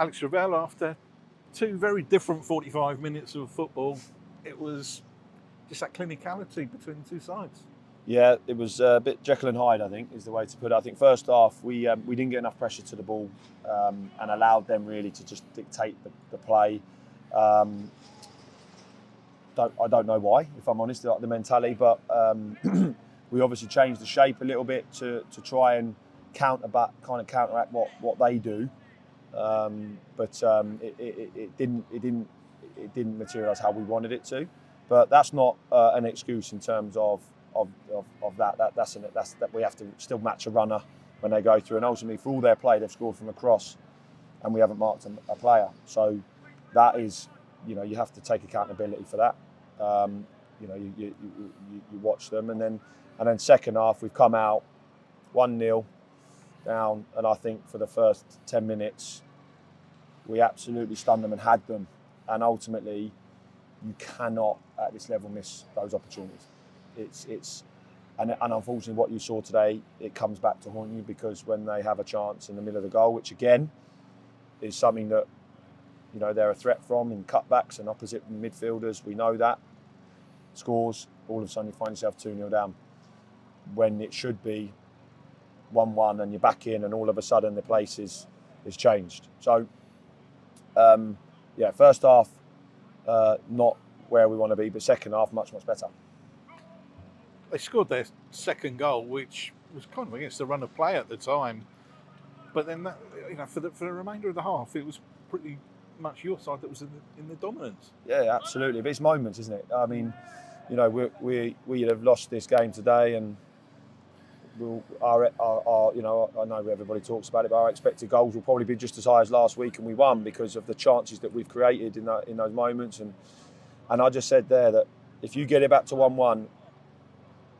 Alex Revell, after two very different 45 minutes of football, it was just that clinicality between the two sides. Yeah, it was a bit Jekyll and Hyde, I think, is the way to put it. I think first half we didn't get enough pressure to the ball and allowed them really to just dictate the play. I don't know why, if I'm honest, like the mentality, but we obviously changed the shape a little bit to try and counteract what they do. But it didn't materialise how we wanted it to. But that's not an excuse in terms of that. That we have to still match a runner when they go through, and ultimately for all their play they've scored from a cross, and we haven't marked a player. So that is, you have to take accountability for that. You watch them, and then second half we've come out 1-0 down, and I think for the first 10 minutes we absolutely stunned them and had them, and ultimately you cannot at this level miss those opportunities. And unfortunately what you saw today, it comes back to haunt you, because when they have a chance in the middle of the goal, which again is something that they're a threat from in cutbacks and opposite midfielders, we know that, scores, all of a sudden you find yourself 2-0 down when it should be 1-1, and you're back in, and all of a sudden the place is changed. So first half not where we want to be, but second half much better. They scored their second goal, which was kind of against the run of play at the time. But then, for the remainder of the half, it was pretty much your side that was in the dominance. Yeah, absolutely. But it's moments, isn't it? I mean, we have lost this game today, and our I know everybody talks about it, but our expected goals will probably be just as high as last week, and we won because of the chances that we've created in those moments. And I just said there that if you get it back to 1-1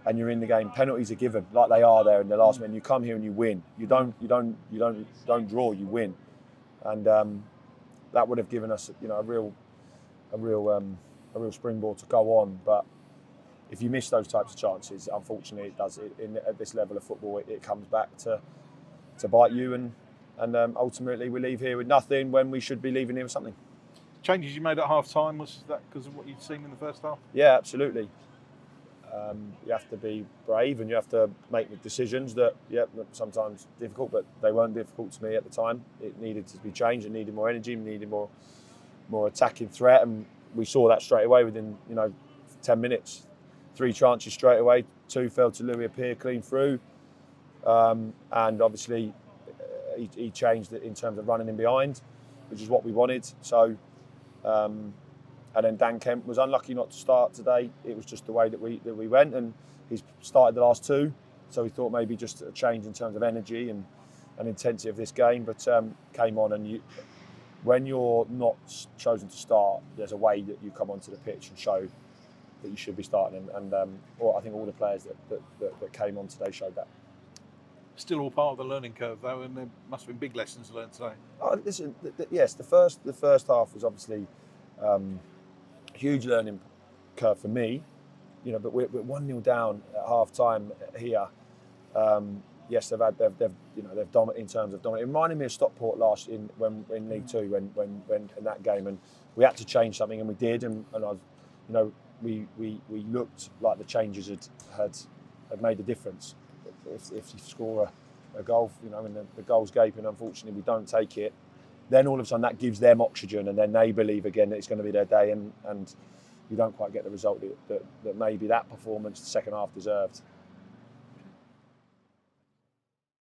and you're in the game, penalties are given like they are there in the last minute. You come here and you win. You don't draw, you win, and that would have given us a real springboard to go on. But if you miss those types of chances, unfortunately, it does. At this level of football, it comes back to bite you, and ultimately we leave here with nothing when we should be leaving here with something. Changes you made at half time, was that because of what you'd seen in the first half? Yeah, absolutely. You have to be brave, and you have to make the decisions that, sometimes difficult, but they weren't difficult to me at the time. It needed to be changed. It needed more energy. It needed more attacking threat, and we saw that straight away within 10 minutes. 3 chances straight away. 2 fell to Louis Appiah clean through, and obviously he changed it in terms of running in behind, which is what we wanted. So. And then Dan Kemp was unlucky not to start today. It was just the way that we went, and he's started the last 2, so we thought maybe just a change in terms of energy and intensity of this game. But came on, and when you're not chosen to start, there's a way that you come onto the pitch and show that you should be starting. And I think all the players that came on today showed that. Still all part of the learning curve, though, and there must have been big lessons learned today. Oh, listen, yes, the first half was obviously huge learning curve for me, but we're 1-0 down at half time here. Yes, they've dominated in terms of dominating. It reminded me of Stockport last in League Two when in that game, and we had to change something, and we did, and we looked like the changes had made a difference. If you score a goal, in the goal's gaping, unfortunately we don't take it. Then all of a sudden that gives them oxygen, and then they believe again that it's going to be their day, and you don't quite get the result that maybe that performance the second half deserved.